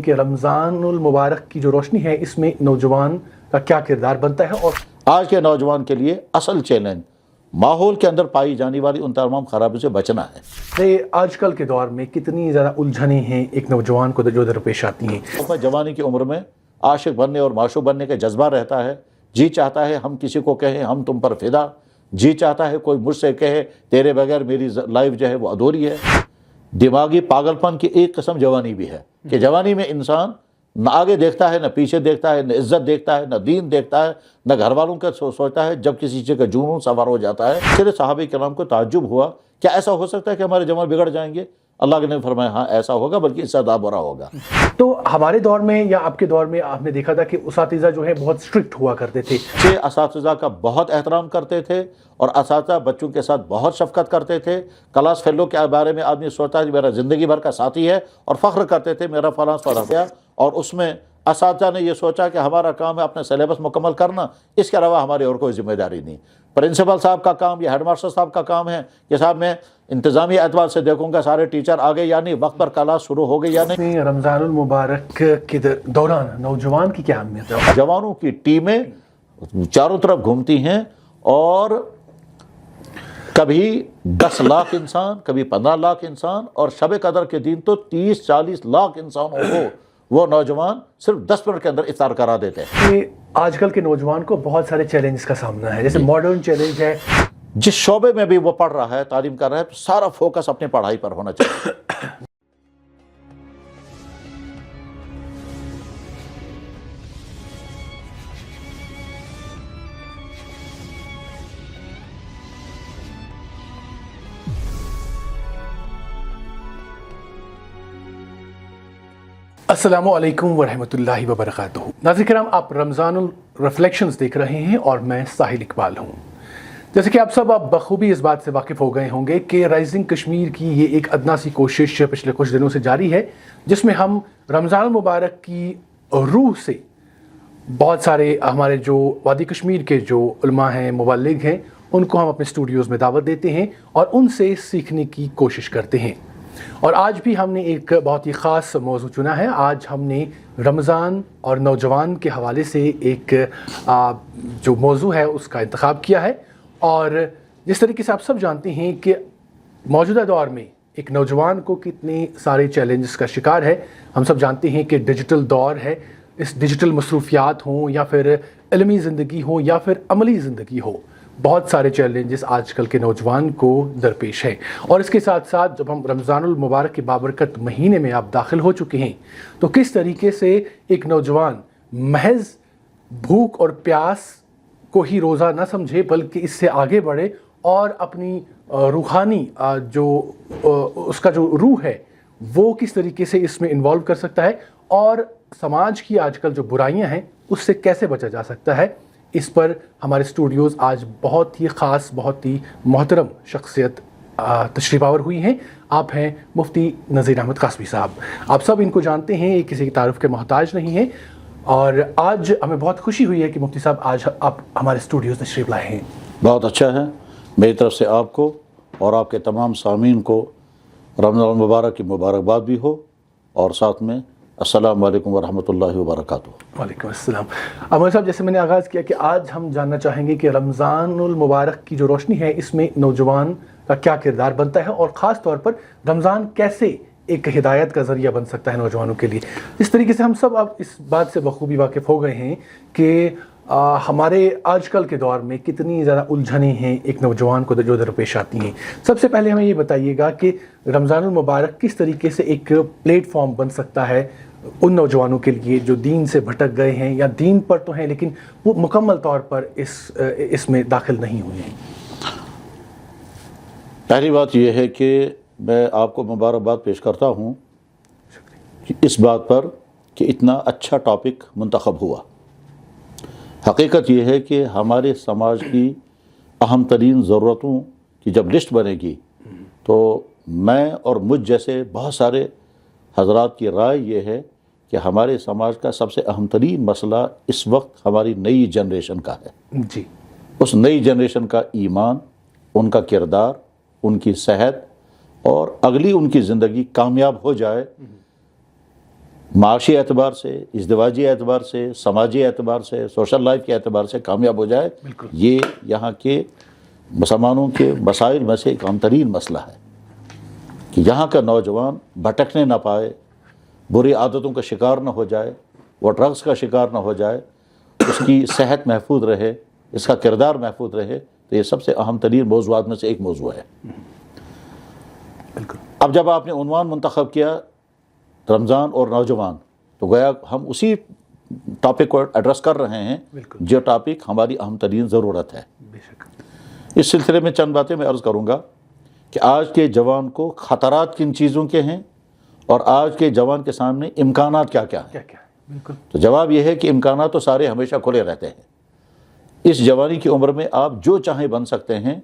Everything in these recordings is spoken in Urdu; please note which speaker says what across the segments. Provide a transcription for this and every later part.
Speaker 1: کہ رمضان المبارک کی جو روشنی ہے اس میں نوجوان کا کیا کردار بنتا ہے، اور
Speaker 2: آج کے نوجوان کے لیے اصل چیلنج ماحول کے اندر پائی جانے والی ان تمام خرابیوں سے بچنا ہے۔
Speaker 1: آج کل کے دور میں کتنی زیادہ الجھنیں ہیں ایک نوجوان کو جو درپیش آتی ہیں۔
Speaker 2: اپنے جوانی کی عمر میں عاشق بننے اور معشوق بننے کا جذبہ رہتا ہے، جی چاہتا ہے ہم کسی کو کہیں ہم تم پر فدا، جی چاہتا ہے کوئی مجھ سے کہے تیرے بغیر میری لائف جو ہے وہ ادھوری ہے۔ دماغی پاگل پن کی ایک قسم جوانی بھی ہے کہ جوانی میں انسان نہ آگے دیکھتا ہے، نہ پیچھے دیکھتا ہے، نہ عزت دیکھتا ہے، نہ دین دیکھتا ہے، نہ گھر والوں کا سوچتا ہے۔ جب کسی چیز کا جنون سوار ہو جاتا ہے، صرف صحابہ کرام کو تعجب ہوا کیا ایسا ہو سکتا ہے کہ ہمارے جوان بگڑ جائیں گے؟ اللہ کے نے فرمایا ہاں ایسا ہوگا، بلکہ اس سے زیادہ برا ہوگا۔
Speaker 1: تو ہمارے دور میں یا آپ کے دور میں آپ نے دیکھا تھا کہ اساتذہ جو ہے بہت اسٹرکٹ ہوا کرتے تھے،
Speaker 2: اساتذہ کا بہت احترام کرتے تھے اور اساتذہ بچوں کے ساتھ بہت شفقت کرتے تھے۔ کلاس فیلو کے بارے میں آدمی سوچتا ہے میرا زندگی بھر کا ساتھی ہے اور فخر کرتے تھے میرا فلاں گیا، اور اس میں اساتذہ نے یہ سوچا کہ ہمارا کام ہے اپنا سلیبس مکمل کرنا، اس کے علاوہ ہماری اور کوئی ذمہ داری نہیں۔ پرنسپل صاحب کا کام یا ہیڈ ماسٹر صاحب کا کام ہے کہ صاحب میں انتظامی اعتبار سے دیکھوں گا سارے ٹیچر آ گئے یا نہیں، وقت پر کلاس شروع ہو گئی یا نہیں۔
Speaker 1: رمضان المبارک کے دوران نوجوان کی کیا اہمیت ہے؟
Speaker 2: جوانوں کی ٹیمیں چاروں طرف گھومتی ہیں اور کبھی 10 لاکھ انسان، کبھی 15 لاکھ انسان، اور شب قدر کے دن تو 30-40 لاکھ انسانوں کو وہ نوجوان صرف 10 منٹ کے اندر افطار کرا دیتے ہیں۔
Speaker 1: آج کل کے نوجوان کو بہت سارے چیلنجز کا سامنا ہے، جیسے ماڈرن چیلنج ہے۔
Speaker 2: جس شعبے میں بھی وہ پڑھ رہا ہے، تعلیم کر رہا ہے، تو سارا فوکس اپنی پڑھائی پر ہونا چاہیے۔
Speaker 1: السلام علیکم ورحمۃ اللہ وبرکاتہ۔ ناظرین کرام، آپ رمضان الریفلیکشنز دیکھ رہے ہیں اور میں ساحل اقبال ہوں۔ جیسے کہ آپ سب بخوبی اس بات سے واقف ہو گئے ہوں گے کہ رائزنگ کشمیر کی یہ ایک ادنا سی کوشش پچھلے کچھ دنوں سے جاری ہے، جس میں ہم رمضان المبارک کی روح سے بہت سارے ہمارے جو وادی کشمیر کے جو علماء ہیں، مبلغ ہیں، ان کو ہم اپنے اسٹوڈیوز میں دعوت دیتے ہیں اور ان سے سیکھنے کی کوشش کرتے ہیں۔ اور آج بھی ہم نے ایک بہت ہی خاص موضوع چنا ہے۔ آج ہم نے رمضان اور نوجوان کے حوالے سے ایک جو موضوع ہے اس کا انتخاب کیا ہے، اور جس طریقے سے آپ سب جانتے ہیں کہ موجودہ دور میں ایک نوجوان کو کتنے سارے چیلنجز کا شکار ہے۔ ہم سب جانتے ہیں کہ ڈیجیٹل دور ہے، اس ڈیجیٹل مصروفیات ہوں یا پھر علمی زندگی ہو یا پھر عملی زندگی ہو، بہت سارے چیلنجز آج کل کے نوجوان کو درپیش ہیں۔ اور اس کے ساتھ ساتھ جب ہم رمضان المبارک کے بابرکت مہینے میں آپ داخل ہو چکے ہیں، تو کس طریقے سے ایک نوجوان محض بھوک اور پیاس کو ہی روزہ نہ سمجھے، بلکہ اس سے آگے بڑھے اور اپنی روحانی جو اس کا جو روح ہے وہ کس طریقے سے اس میں انوالو کر سکتا ہے، اور سماج کی آج کل جو برائیاں ہیں اس سے کیسے بچا جا سکتا ہے۔ اس پر ہمارے اسٹوڈیوز آج بہت ہی خاص، بہت ہی محترم شخصیت تشریف آور ہوئی ہیں۔ آپ ہیں مفتی نذیر احمد قاسمی صاحب۔ آپ سب ان کو جانتے ہیں، یہ کسی کی تعارف کے محتاج نہیں ہیں، اور آج ہمیں بہت خوشی ہوئی ہے کہ مفتی صاحب آج آپ ہمارے اسٹوڈیوز تشریف لائے ہیں۔
Speaker 2: بہت اچھا ہے، میری طرف سے آپ کو اور آپ کے تمام سامعین کو رمضان المبارک کی مبارکباد بھی ہو، اور ساتھ میں السلام علیکم ورحمۃ اللہ وبرکاتہ۔
Speaker 1: وعلیکم السلام۔ عمر صاحب، جیسے میں نے آغاز کیا کہ آج ہم جاننا چاہیں گے کہ رمضان المبارک کی جو روشنی ہے اس میں نوجوان کا کیا کردار بنتا ہے، اور خاص طور پر رمضان کیسے ایک ہدایت کا ذریعہ بن سکتا ہے نوجوانوں کے لیے۔ اس طریقے سے ہم سب اب اس بات سے بخوبی واقف ہو گئے ہیں کہ ہمارے آج کل کے دور میں کتنی زیادہ الجھنیں ہیں ایک نوجوان کو جو درپیش آتی ہیں۔ سب سے پہلے ہمیں یہ بتائیے گا کہ رمضان المبارک کس طریقے سے ایک پلیٹ فارم بن سکتا ہے ان نوجوانوں کے لیے جو دین سے بھٹک گئے ہیں، یا دین پر تو ہیں لیکن وہ مکمل طور پر اس میں داخل نہیں ہوئے ہیں۔
Speaker 2: پہلی بات یہ ہے کہ میں آپ کو مبارکباد پیش کرتا ہوں اس بات پر کہ اتنا اچھا ٹاپک منتخب ہوا۔ حقیقت یہ ہے کہ ہمارے سماج کی اہم ترین ضرورتوں کی جب لسٹ بنے گی تو میں اور مجھ جیسے بہت سارے حضرات کی رائے یہ ہے کہ ہمارے سماج کا سب سے اہم ترین مسئلہ اس وقت ہماری نئی جنریشن کا ہے۔
Speaker 1: جی،
Speaker 2: اس نئی جنریشن کا ایمان، ان کا کردار، ان کی صحت اور اگلی ان کی زندگی کامیاب ہو جائے، معاشی اعتبار سے، ازدواجی اعتبار سے، سماجی اعتبار سے، سوشل لائف کے اعتبار سے کامیاب ہو جائے، یہ یہاں کے مسلمانوں کے مسائل میں سے ایک اہم ترین مسئلہ ہے کہ یہاں کا نوجوان بھٹکنے نہ پائے، بری عادتوں کا شکار نہ ہو جائے، وہ ڈرگس کا شکار نہ ہو جائے، اس کی صحت محفوظ رہے، اس کا کردار محفوظ رہے، تو یہ سب سے اہم ترین موضوعات میں سے ایک موضوع ہے۔ اب جب آپ نے عنوان منتخب کیا رمضان اور نوجوان، تو گویا ہم اسی ٹاپک کو ایڈریس کر رہے ہیں جو ٹاپک ہماری اہم ترین ضرورت ہے۔ اس سلسلے میں چند باتیں میں عرض کروں گا کہ آج کے جوان کو خطرات کن چیزوں کے ہیں اور آج کے جوان کے سامنے امکانات کیا کیا ہیں۔ تو جواب یہ ہے کہ امکانات تو سارے ہمیشہ کھلے رہتے ہیں۔ اس جوانی کی عمر میں آپ جو چاہیں بن سکتے ہیں۔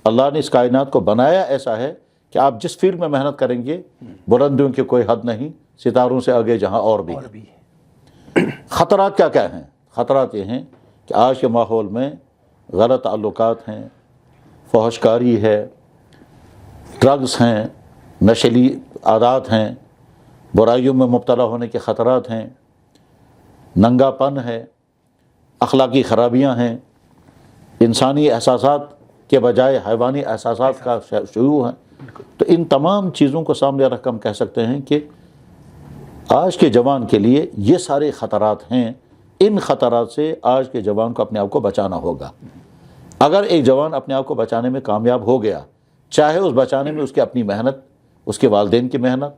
Speaker 2: اللہ نے اس کائنات کو بنایا ایسا ہے کہ آپ جس فیلڈ میں محنت کریں گے، بلندیوں کی کوئی حد نہیں، ستاروں سے آگے جہاں اور بھی ہیں۔ خطرات کیا کیا ہیں؟ خطرات یہ ہیں کہ آج کے ماحول میں غلط تعلقات ہیں، فحش کاری ہے، ڈرگز ہیں، نشیلی عادات ہیں، برائیوں میں مبتلا ہونے کے خطرات ہیں، ننگا پن ہے، اخلاقی خرابیاں ہیں، انسانی احساسات کے بجائے حیوانی احساسات کا شیوع ہے۔ تو ان تمام چیزوں کو سامنے رکھ کر ہم کہہ سکتے ہیں کہ آج کے جوان کے لیے یہ سارے خطرات ہیں۔ ان خطرات سے آج کے جوان کو اپنے آپ کو بچانا ہوگا۔ اگر ایک جوان اپنے آپ کو بچانے میں کامیاب ہو گیا، چاہے اس بچانے میں اس کی اپنی محنت، اس کے والدین کی محنت،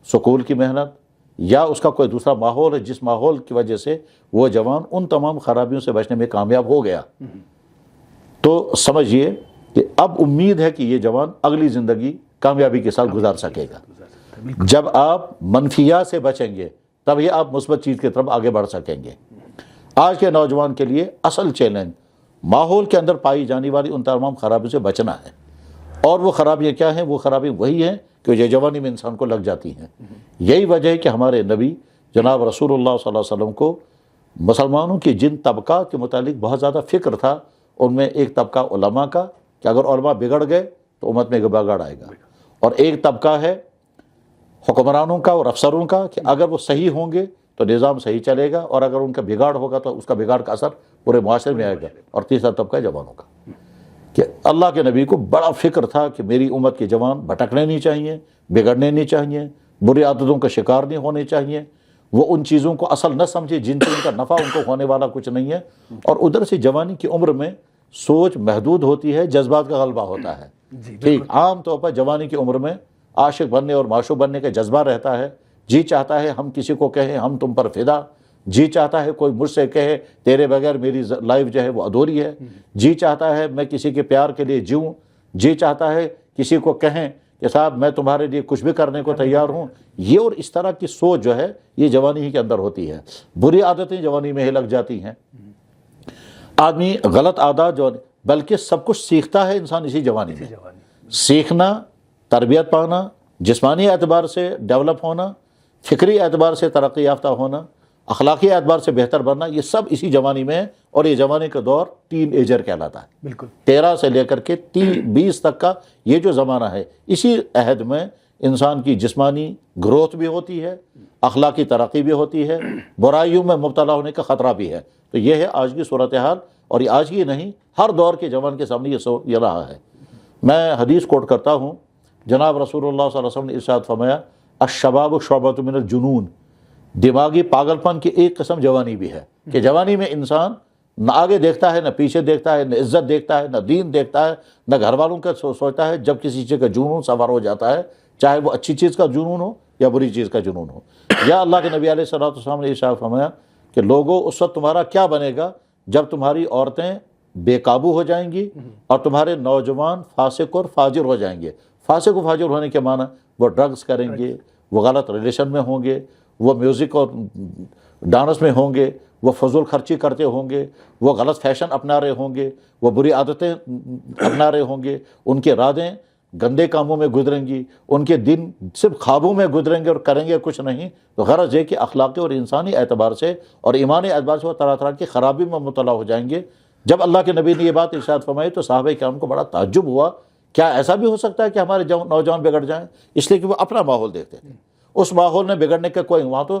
Speaker 2: سکول کی محنت، یا اس کا کوئی دوسرا ماحول ہے جس ماحول کی وجہ سے وہ جوان ان تمام خرابیوں سے بچنے میں کامیاب ہو گیا، تو سمجھیے کہ اب امید ہے کہ یہ جوان اگلی زندگی کامیابی کے ساتھ گزار سکے گا۔ جب آپ منفیات سے بچیں گے تبھی آپ مثبت چیز کی طرف آگے بڑھ سکیں گے۔ آج کے نوجوان کے لیے اصل چیلنج ماحول کے اندر پائی جانے والی ان تمام خرابیوں سے بچنا ہے۔ اور وہ خرابیاں کیا ہیں؟ وہ خرابی وہی ہیں کہ یہ جوانی میں انسان کو لگ جاتی ہیں۔ یہی وجہ ہے کہ ہمارے نبی جناب رسول اللہ صلی اللہ علیہ وسلم کو مسلمانوں کی جن طبقات کے متعلق بہت زیادہ فکر تھا، ان میں ایک طبقہ علماء کا کہ اگر علماء بگڑ گئے تو امت میں بگاڑ آئے گا، اور ایک طبقہ ہے حکمرانوں کا اور افسروں کا کہ اگر وہ صحیح ہوں گے تو نظام صحیح چلے گا، اور اگر ان کا بگاڑ ہوگا تو اس کا بگاڑ کا اثر پورے معاشرے میں آئے گا۔ اور تیسرا طبقہ جوانوں کا کہ اللہ کے نبی کو بڑا فکر تھا کہ میری امت کے جوان بھٹکنے نہیں چاہیے، بگڑنے نہیں چاہیے، بری عادتوں کا شکار نہیں ہونے چاہیے، وہ ان چیزوں کو اصل نہ سمجھے جن سے ان کا نفع ان کو ہونے والا کچھ نہیں ہے۔ اور ادھر سے جوانی کی عمر میں سوچ محدود ہوتی ہے، جذبات کا غلبہ ہوتا ہے۔ ٹھیک، عام طور پر جوانی کی عمر میں عاشق بننے اور معشوق بننے کا جذبہ رہتا ہے۔ جی چاہتا ہے ہم کسی کو کہیں ہم تم پر فدا، جی چاہتا ہے کوئی مجھ سے کہے تیرے بغیر میری لائف جو ہے وہ ادھوری ہے، جی چاہتا ہے میں کسی کے پیار کے لیے جیوں، جی چاہتا ہے کسی کو کہیں کہ صاحب میں تمہارے لیے کچھ بھی کرنے کو تیار ہوں۔ یہ اور اس طرح کی سوچ جو ہے یہ جوانی ہی کے اندر ہوتی ہے۔ بری عادتیں جوانی میں ہی لگ جاتی ہیں۔ آدمی غلط عادات جو بلکہ سب کچھ سیکھتا ہے انسان اسی جوانی میں۔ سیکھنا، تربیت پانا، جسمانی اعتبار سے ڈیولپ ہونا، فکری اعتبار سے ترقی یافتہ ہونا، اخلاقی اعتبار سے بہتر بننا، یہ سب اسی جوانی میں ہے۔ اور یہ جوانی کا دور ٹین ایجر کہلاتا ہے۔
Speaker 1: بالکل
Speaker 2: 13 سے لے کر کے 20 تک کا یہ جو زمانہ ہے، اسی عہد میں انسان کی جسمانی گروتھ بھی ہوتی ہے، اخلاقی ترقی بھی ہوتی ہے، برائیوں میں مبتلا ہونے کا خطرہ بھی ہے۔ تو یہ ہے آج کی صورتحال، اور یہ آج کی نہیں، ہر دور کے جوان کے سامنے یہ رہا ہے۔ میں حدیث کوٹ کرتا ہوں، جناب رسول اللہ صلی اللہ علیہ وسلم نے ارشاد فرمایا الشباب شعبۃ من الجنون، دماغی پاگل پن کی ایک قسم جوانی بھی ہے کہ جوانی میں انسان نہ آگے دیکھتا ہے، نہ پیچھے دیکھتا ہے، نہ عزت دیکھتا ہے، نہ دین دیکھتا ہے، نہ گھر والوں کا سوچتا ہے۔ جب کسی چیز کا جنون سوار ہو جاتا ہے، چاہے وہ اچھی چیز کا جنون ہو یا بری چیز کا جنون ہو۔ یا اللہ کے نبی علیہ الصلوۃ والسلام نے ارشاد فرمایا کہ لوگوں اس وقت تمہارا کیا بنے گا جب تمہاری عورتیں بے قابو ہو جائیں گی اور تمہارے نوجوان فاسق اور فاجر ہو جائیں گے۔ فاسق و فاجر ہونے کے معنی وہ ڈرگز کریں گے، وہ غلط ریلیشن میں ہوں گے، وہ میوزک اور ڈانس میں ہوں گے، وہ فضول خرچی کرتے ہوں گے، وہ غلط فیشن اپنا رہے ہوں گے، وہ بری عادتیں اپنا رہے ہوں گے، ان کے راتیں گندے کاموں میں گزریں گی، ان کے دن صرف خوابوں میں گزریں گے اور کریں گے کچھ نہیں۔ تو غرض یہ کہ اخلاقی اور انسانی اعتبار سے اور ایمانی اعتبار سے وہ طرح طرح کی خرابی میں مبتلا ہو جائیں گے۔ جب اللہ کے نبی نے یہ بات ارشاد فرمائی تو صحابہ کرام کو بڑا تعجب ہوا، کیا ایسا بھی ہو سکتا ہے کہ ہمارے نوجوان بگڑ جائیں؟ اس لیے کہ وہ اپنا ماحول دیکھتے تھے۔ اس ماحول میں بگڑنے کا کوئی، وہاں تو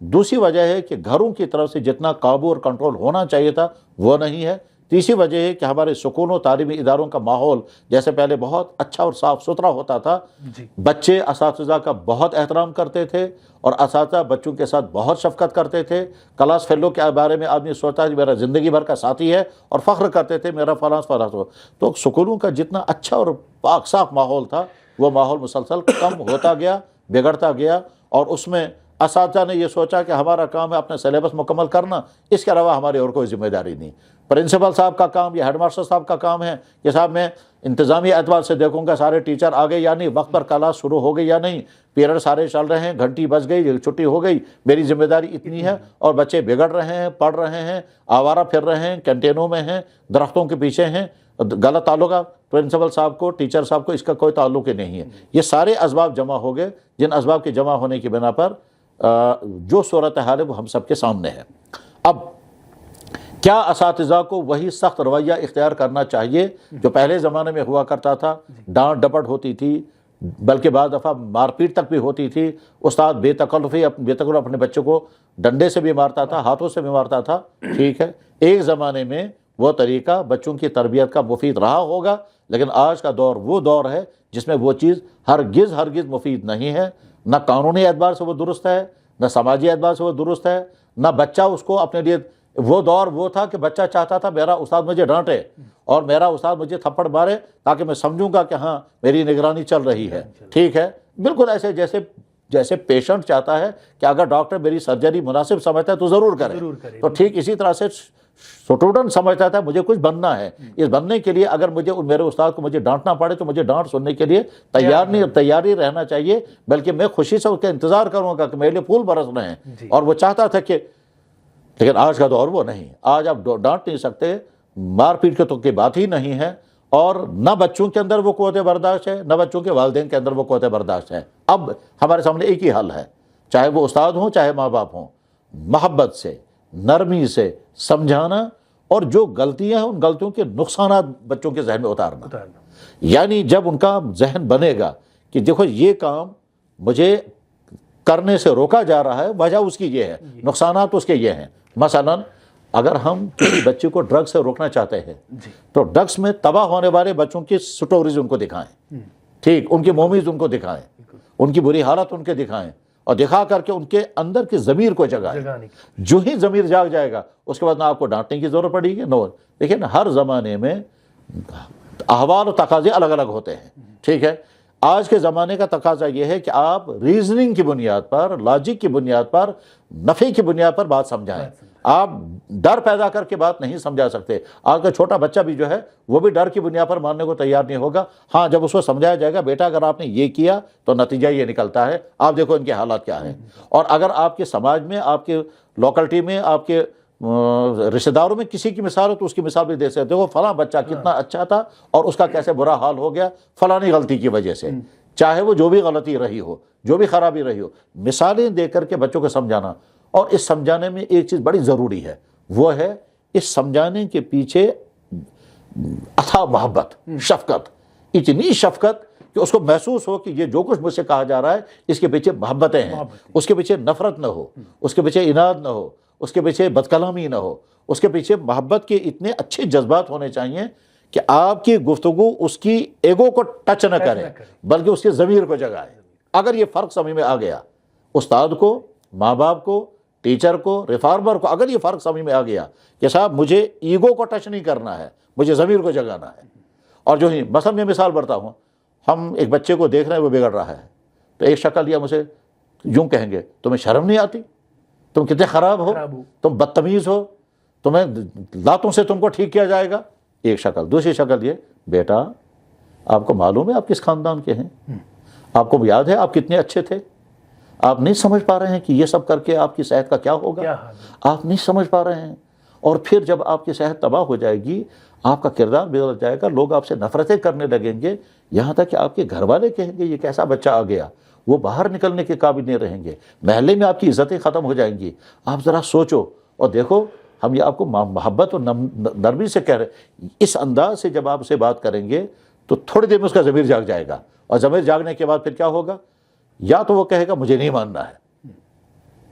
Speaker 2: دوسری وجہ ہے کہ گھروں کی طرف سے جتنا قابو اور کنٹرول ہونا چاہیے تھا وہ نہیں ہے۔ تیسری وجہ ہے کہ ہمارے سکول و تعلیمی اداروں کا ماحول جیسے پہلے بہت اچھا اور صاف ستھرا ہوتا تھا، بچے اساتذہ کا بہت احترام کرتے تھے اور اساتذہ بچوں کے ساتھ بہت شفقت کرتے تھے۔ کلاس فیلو کے بارے میں آدمی سوچتا ہے میرا زندگی بھر کا ساتھی ہے اور فخر کرتے تھے میرا فلاں فلاں ہو۔ تو سکولوں کا جتنا اچھا اور پاک صاف ماحول تھا وہ ماحول مسلسل کم ہوتا گیا، بگڑتا گیا، اور اس میں اساتذہ نے یہ سوچا کہ ہمارا کام ہے اپنا سلیبس مکمل کرنا، اس کے علاوہ ہماری اور کوئی ذمہ داری نہیں۔ پرنسپل صاحب کا کام یا ہیڈ ماسٹر صاحب کا کام ہے کہ صاحب میں انتظامی اعتبار سے دیکھوں گا سارے ٹیچر آ گئے یا نہیں، وقت پر کلاس شروع ہو گئی یا نہیں، پیریڈ سارے چل رہے ہیں، گھنٹی بج گئی، چھٹی ہو گئی، میری ذمہ داری اتنی ہے۔ اور بچے بگڑ رہے ہیں، پڑھ رہے ہیں، آوارہ پھر رہے ہیں، کینٹینوں میں ہیں، درختوں کے پیچھے ہیں، غلط تعلق ہے پرنسپل صاحب کو، ٹیچر صاحب کو اس کا کوئی تعلق ہی نہیں ہے۔ یہ سارے اسباب جمع ہو گئے جن اسباب کے جمع ہونے کی بنا پر جو صورتحال ہے وہ ہم سب کے سامنے ہے۔ اب کیا اساتذہ کو وہی سخت رویہ اختیار کرنا چاہیے جو پہلے زمانے میں ہوا کرتا تھا؟ ڈانٹ ڈپٹ ہوتی تھی، بلکہ بعض دفعہ مار پیٹ تک بھی ہوتی تھی، استاد بے تکلف اپنے بچوں کو ڈنڈے سے بھی مارتا تھا، ہاتھوں سے بھی مارتا تھا، ٹھیک ہے، ایک زمانے میں وہ طریقہ بچوں کی تربیت کا مفید رہا ہوگا، لیکن آج کا دور وہ دور ہے جس میں وہ چیز ہرگز مفید نہیں ہے، نہ قانونی اعتبار سے وہ درست ہے، نہ سماجی اعتبار سے وہ درست ہے، نہ بچہ اس کو اپنے لیے۔ وہ دور وہ تھا کہ بچہ چاہتا تھا میرا استاد مجھے ڈانٹے اور میرا استاد مجھے تھپڑ مارے تاکہ میں سمجھوں گا کہ ہاں میری نگرانی چل رہی ہے، ٹھیک ہے، بالکل ایسے جیسے پیشنٹ چاہتا ہے کہ اگر ڈاکٹر میری سرجری مناسب سمجھتا ہے تو ضرور کرے، تو ٹھیک اسی طرح سے اسٹوڈنٹ سمجھتا تھا مجھے کچھ بننا ہے، اس بننے کے لیے اگر میرے استاد کو مجھے ڈانٹنا پڑے تو مجھے ڈانٹ سننے کے لیے تیاری رہنا چاہیے، بلکہ میں خوشی سے اس کا انتظار کروں گا کہ میرے لیے پھول برس رہے ہیں، اور وہ چاہتا تھا کہ۔ لیکن آج کا دور وہ نہیں، آج آپ ڈانٹ نہیں سکتے، مار پیٹ کے تو کی بات ہی نہیں ہے، اور نہ بچوں کے اندر وہ قوت برداشت ہے، نہ بچوں کے والدین کے اندر وہ قوت برداشت ہے۔ اب ہمارے سامنے ایک ہی حل ہے، چاہے وہ استاد ہوں چاہے ماں باپ ہوں، محبت سے، نرمی سے سمجھانا، اور جو غلطیاں ہیں ان غلطیوں کے نقصانات بچوں کے ذہن میں اتارنا۔ یعنی جب ان کا ذہن بنے گا کہ دیکھو یہ کام مجھے کرنے سے روکا جا رہا ہے، وجہ اس کی یہ ہے، نقصانات اس کے یہ ہیں۔ مثلا اگر ہم کسی بچے کو ڈرگ سے روکنا چاہتے ہیں تو ڈرگس میں تباہ ہونے والے بچوں کی سٹوریز ان کو دکھائیں، ٹھیک، ان کی موویز ان کو دکھائیں، ان کی بری حالت ان کے دکھائیں، اور دکھا کر کے ان کے اندر کی ضمیر کو جگائیں۔ جو ہی ضمیر جاگ جائے گا اس کے بعد نہ آپ کو ڈانٹنے کی ضرورت پڑے گی، نو۔ لیکن ہر زمانے میں احوال و تقاضے الگ الگ ہوتے ہیں، ٹھیک ہے۔ آج کے زمانے کا تقاضا یہ ہے کہ آپ ریزننگ کی بنیاد پر، لاجک کی بنیاد پر، نفع کی بنیاد پر بات سمجھائیں۔ آپ ڈر پیدا کر کے بات نہیں سمجھا سکتے۔ آج کا چھوٹا بچہ بھی جو ہے وہ بھی ڈر کی بنیاد پر ماننے کو تیار نہیں ہوگا۔ ہاں جب اس کو سمجھایا جائے گا بیٹا اگر آپ نے یہ کیا تو نتیجہ یہ نکلتا ہے، آپ دیکھو ان کے حالات کیا ہیں۔ اور اگر آپ کے سماج میں، آپ کے لوکلٹی میں، آپ کے رشتہ داروں میں کسی کی مثال ہو تو اس کی مثال بھی دے سکتے، دیکھو فلاں بچہ کتنا اچھا تھا اور اس کا کیسے برا حال ہو گیا فلانی غلطی کی وجہ سے، چاہے وہ جو بھی غلطی رہی ہو، جو بھی خرابی رہی ہو، مثالیں دے کر کے بچوں کو سمجھانا۔ اور اس سمجھانے میں ایک چیز بڑی ضروری ہے، وہ ہے اس سمجھانے کے پیچھے اتھا محبت، شفقت، اتنی شفقت کہ اس کو محسوس ہو کہ یہ جو کچھ مجھ سے کہا جا رہا ہے اس کے پیچھے محبتیں ہیں، اس کے پیچھے نفرت نہ ہو، اس کے پیچھے اناد نہ ہو، اس کے پیچھے بد کلامی نہ ہو، اس کے پیچھے محبت کے اتنے اچھے جذبات ہونے چاہیے کہ آپ کی گفتگو اس کی ایگو کو ٹچ نہ کرے بلکہ اس کے ضمیر کو جگائے۔ اگر یہ فرق سمجھ میں آ گیا، استاد کو، ماں باپ کو، ٹیچر کو، ریفارمر کو، اگر یہ فرق سمجھ میں آ گیا کہ صاحب مجھے ایگو کو ٹچ نہیں کرنا ہے، مجھے ضمیر کو جگانا ہے، اور جو ہی مثلا میں مثال بڑھتا ہوں، ہم ایک بچے کو دیکھ رہے ہیں وہ بگڑ رہا ہے تو ایک شکل یا مجھے یوں کہیں گے تمہیں شرم نہیں آتی، تم کتنے خراب ہو، تم بدتمیز ہو، تمہیں لاتوں سے تم کو ٹھیک کیا جائے گا، ایک شکل۔ دوسری شکل یہ، بیٹا آپ کو معلوم ہے آپ کس خاندان کے ہیں، آپ کو یاد ہے آپ کتنے اچھے تھے، آپ نہیں سمجھ پا رہے ہیں کہ یہ سب کر کے آپ کی صحت کا کیا ہوگا، آپ نہیں سمجھ پا رہے ہیں، اور پھر جب آپ کی صحت تباہ ہو جائے گی، آپ کا کردار بدل جائے گا، لوگ آپ سے نفرتیں کرنے لگیں گے، یہاں تک کہ آپ کے گھر والے کہیں گے یہ کیسا بچہ آ گیا، وہ باہر نکلنے کے قابل نہیں رہیں گے، محلے میں آپ کی عزتیں ختم ہو جائیں گی۔ آپ ذرا سوچو اور دیکھو، ہم یہ آپ کو محبت اور نرمی سے کہہ رہے ہیں، اس انداز سے جب آپ اسے بات کریں گے تو تھوڑی دیر میں اس کا ضمیر جاگ جائے گا، اور ضمیر جاگنے کے بعد پھر کیا ہوگا، یا تو وہ کہے گا مجھے نہیں ماننا ہے،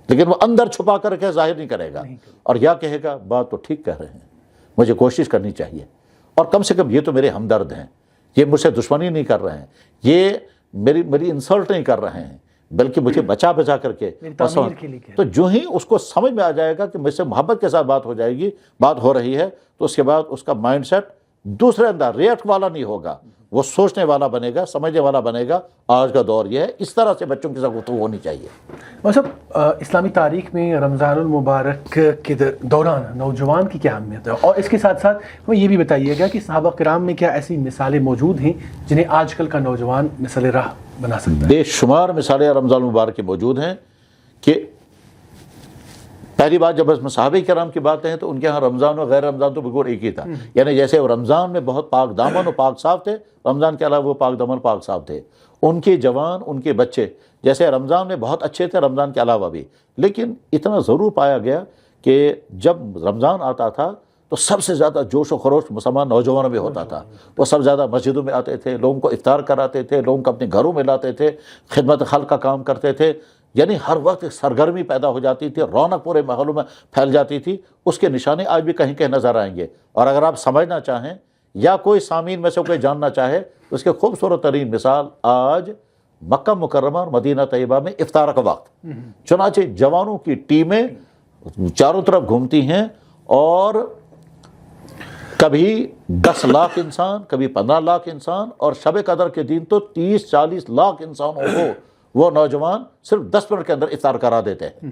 Speaker 2: لیکن وہ اندر چھپا کر کے ظاہر نہیں کرے گا اور یا کہے گا بات تو ٹھیک کہہ رہے ہیں، مجھے کوشش کرنی چاہیے، اور کم سے کم یہ تو میرے ہمدرد ہیں، یہ مجھ سے دشمنی نہیں کر رہے ہیں، یہ میری انسلٹ نہیں کر رہے ہیں، بلکہ مجھے بچا کر کے تو جو ہی اس کو سمجھ میں آ جائے گا کہ مجھ سے محبت کے ساتھ بات ہو رہی ہے، تو اس کے بعد اس کا مائنڈ سیٹ دوسرے اندر ریئیکٹ والا نہیں ہوگا، وہ سوچنے والا بنے گا، سمجھنے والا بنے گا۔ آج کا دور یہ ہے، اس طرح سے بچوں کے ساتھ گفتگو ہونی چاہیے۔
Speaker 1: صاحب، اسلامی تاریخ میں رمضان المبارک کے دوران نوجوان کی کیا اہمیت ہے، اور اس کے ساتھ ساتھ ہمیں یہ بھی بتائیے گا کہ صحابہ کرام میں کیا ایسی مثالیں موجود ہیں جنہیں آج کل کا نوجوان مثال راہ بنا سکتا ہے؟
Speaker 2: بے شمار مثالیں رمضان المبارک کی موجود ہیں کہ پہلی بات جب اس صحابہ کرام کی باتیں ہیں تو ان کے ہاں رمضان و غیر رمضان تو بالکل ایک ہی تھا، یعنی جیسے رمضان میں بہت پاک دامن و پاک صاف تھے، رمضان کے علاوہ وہ پاک دامن پاک صاف تھے، ان کے جوان، ان کے بچے جیسے رمضان میں بہت اچھے تھے، رمضان کے علاوہ بھی، لیکن اتنا ضرور پایا گیا کہ جب رمضان آتا تھا تو سب سے زیادہ جوش و خروش مسلمان نوجوانوں میں ہوتا تھا، وہ سب زیادہ مسجدوں میں آتے تھے، لوگوں کو افطار کراتے تھے، لوگوں کو اپنے گھروں میں لاتے تھے، خدمت خلق کا کام کرتے تھے، یعنی ہر وقت ایک سرگرمی پیدا ہو جاتی تھی، رونق پورے محلوں میں پھیل جاتی تھی۔ اس کے نشانے آج بھی کہیں کہیں نظر آئیں گے، اور اگر آپ سمجھنا چاہیں یا کوئی سامعین میں سے کوئی جاننا چاہے تو اس کے خوبصورت ترین مثال آج مکہ مکرمہ اور مدینہ طیبہ میں افطار کا وقت، چنانچہ جوانوں کی ٹیمیں چاروں طرف گھومتی ہیں، اور کبھی 10 لاکھ انسان، کبھی 15 لاکھ انسان، اور شب قدر کے دن تو 30-40 لاکھ انسانوں کو وہ نوجوان صرف 10 منٹ کے اندر افطار کرا دیتے ہیں،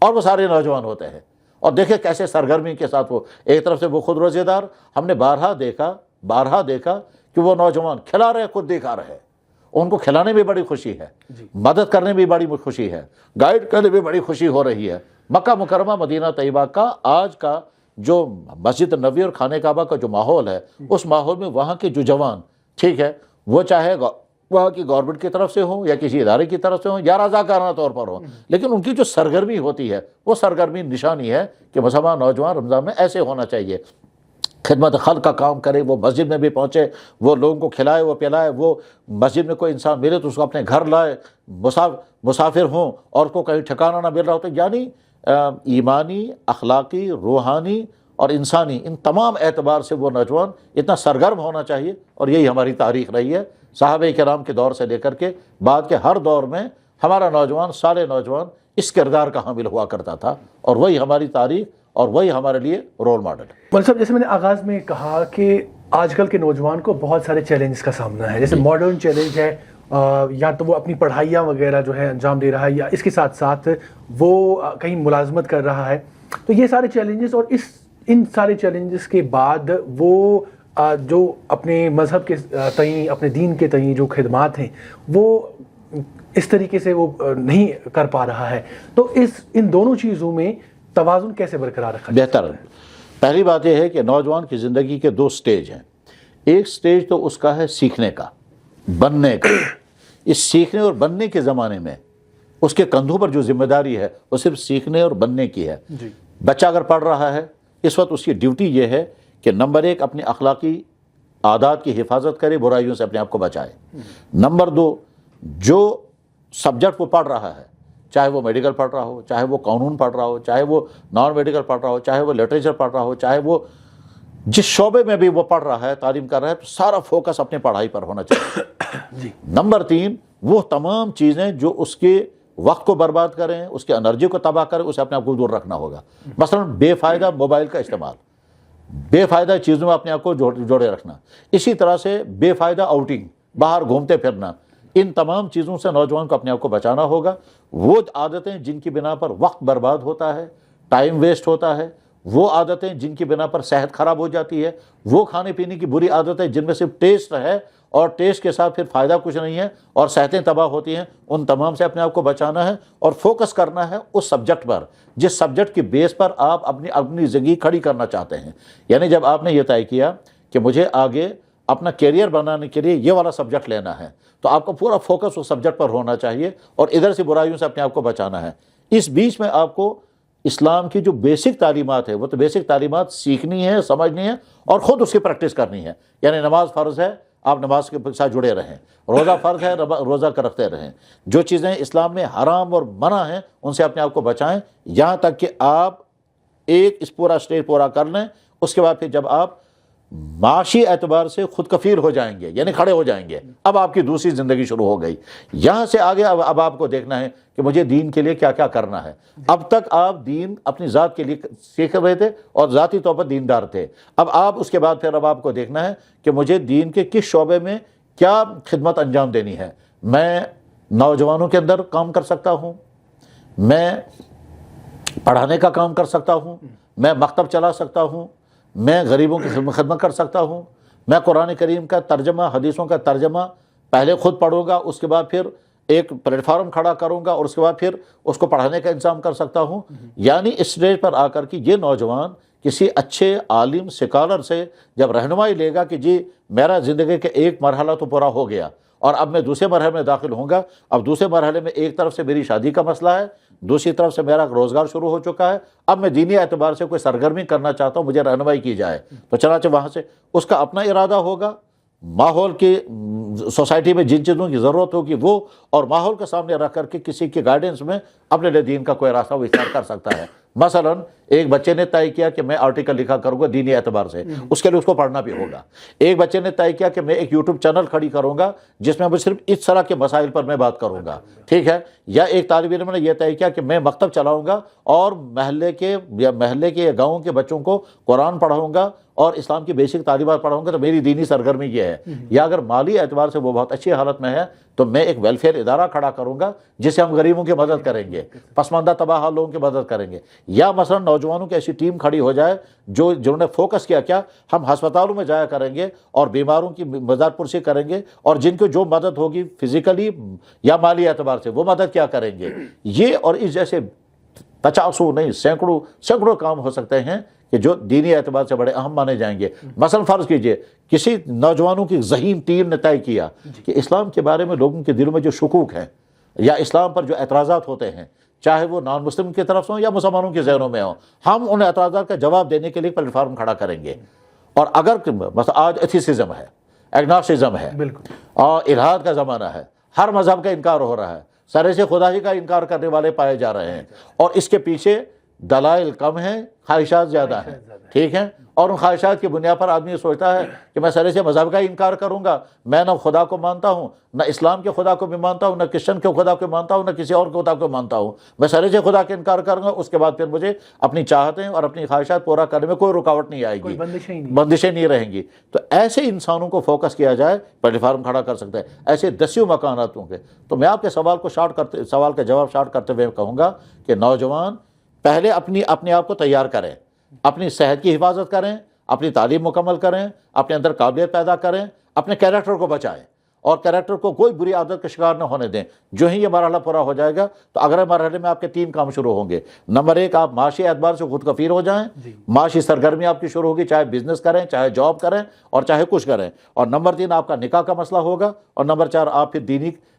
Speaker 2: اور وہ سارے نوجوان ہوتے ہیں۔ اور دیکھیں کیسے سرگرمی کے ساتھ وہ ایک طرف سے وہ خود روزے دار، ہم نے بارہا دیکھا کہ وہ نوجوان کھلا رہے، خود دکھا رہے، ان کو کھلانے میں بڑی خوشی ہے، مدد کرنے میں بڑی خوشی ہے، گائیڈ کرنے میں بڑی خوشی ہو رہی ہے۔ مکہ مکرمہ مدینہ طیبہ کا آج کا جو مسجد نبوی اور خانہ کعبہ کا جو ماحول ہے، اس ماحول میں وہاں کے جو جوان، ٹھیک ہے، وہ چاہے وہاں کی گورنمنٹ کی طرف سے ہوں یا کسی ادارے کی طرف سے ہوں یا رضاکارانہ طور پر ہوں، لیکن ان کی جو سرگرمی ہوتی ہے وہ سرگرمی نشانی ہے کہ مسلمان نوجوان رمضان میں ایسے ہونا چاہیے، خدمت خلق کا کام کرے، وہ مسجد میں بھی پہنچے، وہ لوگوں کو کھلائے، وہ پلائے، وہ مسجد میں کوئی انسان ملے تو اس کو اپنے گھر لائے، مسافر ہوں اور اس کو کہیں ٹھکانہ نہ مل رہا ہوتا، یعنی ایمانی، اخلاقی، روحانی اور انسانی ان تمام اعتبار سے وہ نوجوان اتنا سرگرم ہونا چاہیے۔ اور یہی ہماری تاریخ رہی ہے، صحابہ کرام کے دور سے لے کر کے بعد کے ہر دور میں ہمارا نوجوان، سارے نوجوان اس کردار کا حامل ہوا کرتا تھا، اور وہی ہماری تاریخ اور وہی ہمارے لیے رول ماڈل ہے۔
Speaker 1: مولوی صاحب، جیسے میں نے آغاز میں کہا کہ آج کل کے نوجوان کو بہت سارے چیلنجز کا سامنا ہے، جیسے ماڈرن چیلنج ہے، یا تو وہ اپنی پڑھائیاں وغیرہ جو ہے انجام دے رہا ہے، یا اس کے ساتھ ساتھ وہ کہیں ملازمت کر رہا ہے، تو یہ سارے چیلنجز، اور ان سارے چیلنجز کے بعد وہ جو اپنے مذہب کے تئیں، اپنے دین کے تئیں جو خدمات ہیں وہ اس طریقے سے وہ نہیں کر پا رہا ہے، تو ان دونوں چیزوں میں توازن کیسے برقرار رکھا جائے؟
Speaker 2: بہتر، پہلی بات یہ ہے کہ نوجوان کی زندگی کے 2 سٹیج ہیں، ایک سٹیج تو اس کا ہے سیکھنے کا، بننے کا۔ اس سیکھنے اور بننے کے زمانے میں اس کے کندھوں پر جو ذمہ داری ہے وہ صرف سیکھنے اور بننے کی ہے۔ بچہ اگر پڑھ رہا ہے اس وقت اس کی ڈیوٹی یہ ہے کہ نمبر 1 اپنی اخلاقی عادات کی حفاظت کرے، برائیوں سے اپنے آپ کو بچائے۔ نمبر 2، جو سبجیکٹ وہ پڑھ رہا ہے، چاہے وہ میڈیکل پڑھ رہا ہو، چاہے وہ قانون پڑھ رہا ہو، چاہے وہ نان میڈیکل پڑھ رہا ہو، چاہے وہ لٹریچر پڑھ رہا ہو، چاہے وہ جس شعبے میں بھی وہ پڑھ رہا ہے، تعلیم کر رہا ہے، تو سارا فوکس اپنے پڑھائی پر ہونا چاہیے۔ نمبر 3، وہ تمام چیزیں جو اس کے وقت کو برباد کریں، اس کے انرجی کو تباہ کریں، اسے اپنے آپ کو دور رکھنا ہوگا۔ مثلا بے فائدہ موبائل کا استعمال، بے فائدہ چیزوں میں اپنے آپ کو جوڑے رکھنا، اسی طرح سے بے فائدہ آؤٹنگ، باہر گھومتے پھرنا، ان تمام چیزوں سے نوجوان کو اپنے آپ کو بچانا ہوگا۔ وہ عادتیں جن کی بنا پر وقت برباد ہوتا ہے، ٹائم ویسٹ ہوتا ہے، وہ عادتیں جن کی بنا پر صحت خراب ہو جاتی ہے، وہ کھانے پینے کی بری عادتیں جن میں صرف ٹیسٹ ہے اور ٹیسٹ کے ساتھ پھر فائدہ کچھ نہیں ہے اور صحتیں تباہ ہوتی ہیں، ان تمام سے اپنے آپ کو بچانا ہے اور فوکس کرنا ہے اس سبجیکٹ پر جس سبجیکٹ کی بیس پر آپ اپنی زندگی کھڑی کرنا چاہتے ہیں۔ یعنی جب آپ نے یہ طے کیا کہ مجھے آگے اپنا کیریئر بنانے کے لیے یہ والا سبجیکٹ لینا ہے، تو آپ کو پورا فوکس اس سبجیکٹ پر ہونا چاہیے اور ادھر سے برائیوں سے اپنے آپ کو بچانا ہے۔ اس بیچ میں آپ کو اسلام کی جو بیسک تعلیمات ہے وہ تو بیسک تعلیمات سیکھنی ہے، سمجھنی ہے اور خود اس کی پریکٹس کرنی ہے۔ یعنی نماز فرض ہے، آپ نماز کے ساتھ جڑے رہیں، روزہ فرض ہے روزہ کا رکھتے رہیں، جو چیزیں اسلام میں حرام اور منع ہیں ان سے اپنے آپ کو بچائیں، یہاں تک کہ آپ ایک اس پورا اسٹیج پورا کر لیں۔ اس کے بعد پھر جب آپ معاشی اعتبار سے خود کفیل ہو جائیں گے، یعنی کھڑے ہو جائیں گے، اب آپ کی دوسری زندگی شروع ہو گئی۔ یہاں سے آگے اب آپ کو دیکھنا ہے کہ مجھے دین کے لیے کیا کیا کرنا ہے۔ اب تک آپ دین اپنی ذات کے لیے سیکھ رہے تھے اور ذاتی طور پر دیندار تھے، اب آپ اس کے بعد پھر اب آپ کو دیکھنا ہے کہ مجھے دین کے کس شعبے میں کیا خدمت انجام دینی ہے۔ میں نوجوانوں کے اندر کام کر سکتا ہوں، میں پڑھانے کا کام کر سکتا ہوں، میں مکتب چلا سکتا ہوں، میں غریبوں کی خدمت کر سکتا ہوں، میں قرآن کریم کا ترجمہ، حدیثوں کا ترجمہ پہلے خود پڑھوں گا، اس کے بعد پھر ایک پلیٹ فارم کھڑا کروں گا اور اس کے بعد پھر اس کو پڑھانے کا انتظام کر سکتا ہوں۔ یعنی اس اسٹیج پر آ کر کے یہ نوجوان کسی اچھے عالم سکالر سے جب رہنمائی لے گا کہ جی میرا زندگی کا ایک مرحلہ تو پورا ہو گیا اور اب میں دوسرے مرحلے میں داخل ہوں گا، اب دوسرے مرحلے میں ایک طرف سے میری شادی کا مسئلہ ہے، دوسری طرف سے میرا روزگار شروع ہو چکا ہے، اب میں دینی اعتبار سے کوئی سرگرمی کرنا چاہتا ہوں، مجھے رہنمائی کی جائے، تو چنانچہ وہاں سے اس کا اپنا ارادہ ہوگا، ماحول کی سوسائٹی میں جن چیزوں کی ضرورت ہوگی وہ، اور ماحول کے سامنے رکھ کر کے کسی کے گائیڈنس میں اپنے لیے دین کا کوئی راستہ وہ اختیار کر سکتا ہے۔ مثلا ایک بچے نے طے کیا کہ میں آرٹیکل لکھا کروں گا دینی اعتبار سے، اس کے لیے اس کو پڑھنا بھی ہوگا۔ ایک بچے نے طے کیا کہ میں ایک یوٹیوب چینل کھڑی کروں گا جس میں صرف اس طرح کے مسائل پر میں بات کروں گا، ٹھیک ہے۔ یا ایک طالب علم نے یہ طے کیا کہ میں مکتب چلاؤں گا اور محلے کے یا گاؤں کے بچوں کو قرآن پڑھاؤں گا اور اسلام کی بیسک تعلیمات پڑھاؤں گا، تو میری دینی سرگرمی یہ ہے۔ یا اگر مالی اعتبار سے وہ بہت اچھی حالت میں ہے تو میں ایک ویلفیئر ادارہ کھڑا کروں گا جس سے ہم غریبوں کی مدد کریں گے، پسماندہ تباہ حال لوگوں کی مدد کریں گے۔ یا مثلا نوجوانوں کی ایسی ٹیم کھڑی ہو جائے جنہوں نے فوکس کیا کیا ہم ہسپتالوں میں جایا کریں گے اور بیماروں کی مدد پرسی کریں گے، اور جن کو جو مدد ہوگی فزیکلی یا مالی اعتبار سے وہ مدد کیا کریں گے۔ یہ اور اس جیسے 50 نہیں سینکڑوں کام ہو سکتے ہیں کہ جو دینی اعتبار سے بڑے اہم مانے جائیں گے۔ مثلا فرض کیجئے کسی نوجوانوں کی ذہین ٹیم نے طے کیا کہ اسلام کے بارے میں لوگوں کے دلوں میں جو شکوک ہیں یا اسلام پر جو اعتراضات ہوتے ہیں، چاہے وہ نان مسلم کی طرف سے ہوں یا مسلمانوں کے ذہنوں میں ہوں، ہم ان اعتراضات کا جواب دینے کے لیے پلیٹ فارم کھڑا کریں گے۔ اور اگر مثلا آج ایتھیسزم ہے، ایگنوسٹکزم ہے اور الحاد کا زمانہ ہے، ہر مذہب کا انکار ہو رہا ہے، سرے سے خدا ہی کا انکار کرنے والے پائے جا رہے ہیں، اور اس کے پیچھے دلائل کم ہیں، خواہشات زیادہ ہیں، ٹھیک ہے۔ اور ان خواہشات کی بنیاد پر آدمی سوچتا ہے کہ میں سرے سے مذہب کا انکار کروں گا، میں نہ خدا کو مانتا ہوں، نہ اسلام کے خدا کو بھی مانتا ہوں، نہ کرسچن کے خدا کو مانتا ہوں، نہ کسی اور خدا کو مانتا ہوں، میں سرے سے خدا کا انکار کروں گا، اس کے بعد پھر مجھے اپنی چاہتیں اور اپنی خواہشات پورا کرنے میں کوئی رکاوٹ نہیں آئے گی، بندشیں نہیں رہیں گی۔ تو ایسے انسانوں کو فوکس کیا جائے، پلیٹ فارم کھڑا کر سکتے ہیں ایسے دسیوں مکاناتوں کے۔ تو میں آپ کے سوال کا جواب شارٹ کرتے ہوئے کہوں گا کہ نوجوان پہلے اپنے آپ کو تیار کریں، اپنی صحت کی حفاظت کریں، اپنی تعلیم مکمل کریں، اپنے اندر قابلیت پیدا کریں، اپنے کیریکٹر کو بچائیں اور کیریکٹر کو کوئی بری عادت کا شکار نہ ہونے دیں۔ جو ہی یہ مرحلہ پورا ہو جائے گا تو اگلے مرحلے میں آپ کے 3 کام شروع ہوں گے۔ نمبر 1، آپ معاشی اعتبار سے خود کفیل ہو جائیں، معاشی سرگرمی آپ کی شروع ہوگی، چاہے بزنس کریں، چاہے جاب کریں اور چاہے کچھ کریں۔ اور نمبر 3، آپ کا نکاح کا مسئلہ ہوگا، اور نمبر 4، آپ پھر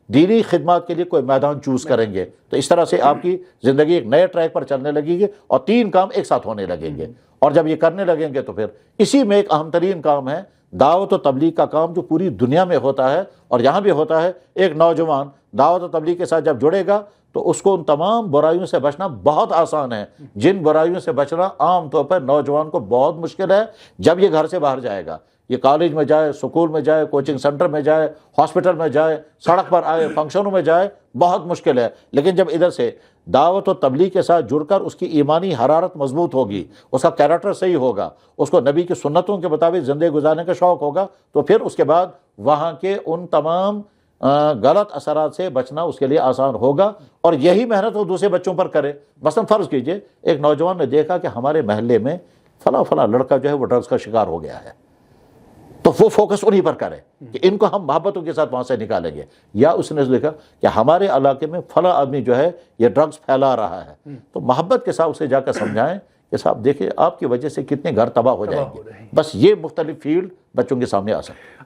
Speaker 2: دینی خدمات کے لیے کوئی میدان چوز کریں گے۔ تو اس طرح سے آپ کی زندگی ایک نئے ٹریک پر چلنے لگے گی اور 3 کام ایک ساتھ ہونے لگیں گے۔ اور جب یہ کرنے لگیں گے تو پھر اسی میں ایک اہم ترین کام ہے دعوت و تبلیغ کا کام، جو پوری دنیا میں ہوتا ہے اور یہاں بھی ہوتا ہے۔ ایک نوجوان دعوت و تبلیغ کے ساتھ جب جڑے گا تو اس کو ان تمام برائیوں سے بچنا بہت آسان ہے، جن برائیوں سے بچنا عام طور پر نوجوان کو بہت مشکل ہے جب یہ گھر سے باہر جائے گا۔ یہ کالج میں جائے، سکول میں جائے، کوچنگ سینٹر میں جائے، ہاسپٹل میں جائے، سڑک پر آئے، فنکشنوں میں جائے، بہت مشکل ہے۔ لیکن جب ادھر سے دعوت و تبلیغ کے ساتھ جڑ کر اس کی ایمانی حرارت مضبوط ہوگی، اس کا کیریکٹر صحیح ہوگا، اس کو نبی کی سنتوں کے مطابق زندگی گزارنے کا شوق ہوگا، تو پھر اس کے بعد وہاں کے ان تمام غلط اثرات سے بچنا اس کے لیے آسان ہوگا۔ اور یہی محنت وہ دوسرے بچوں پر کرے۔ مثلا فرض کیجئے ایک نوجوان نے دیکھا کہ ہمارے محلے میں فلاں لڑکا جو ہے وہ ڈرگز کا شکار ہو گیا ہے، تو وہ فوکس انہی پر کرے کہ ان کو ہم محبتوں کے ساتھ وہاں سے نکالیں گے۔ یا اس نے دیکھا کہ ہمارے علاقے میں فلاں آدمی جو ہے یہ ڈرگز پھیلا رہا ہے، تو محبت کے ساتھ اسے جا کر سمجھائیں کہ صاحب دیکھیں آپ کی وجہ سے کتنے گھر تباہ ہو جائیں گے۔ بس یہ مختلف فیلڈ بچوں کے سامنے آ سکتے ہیں۔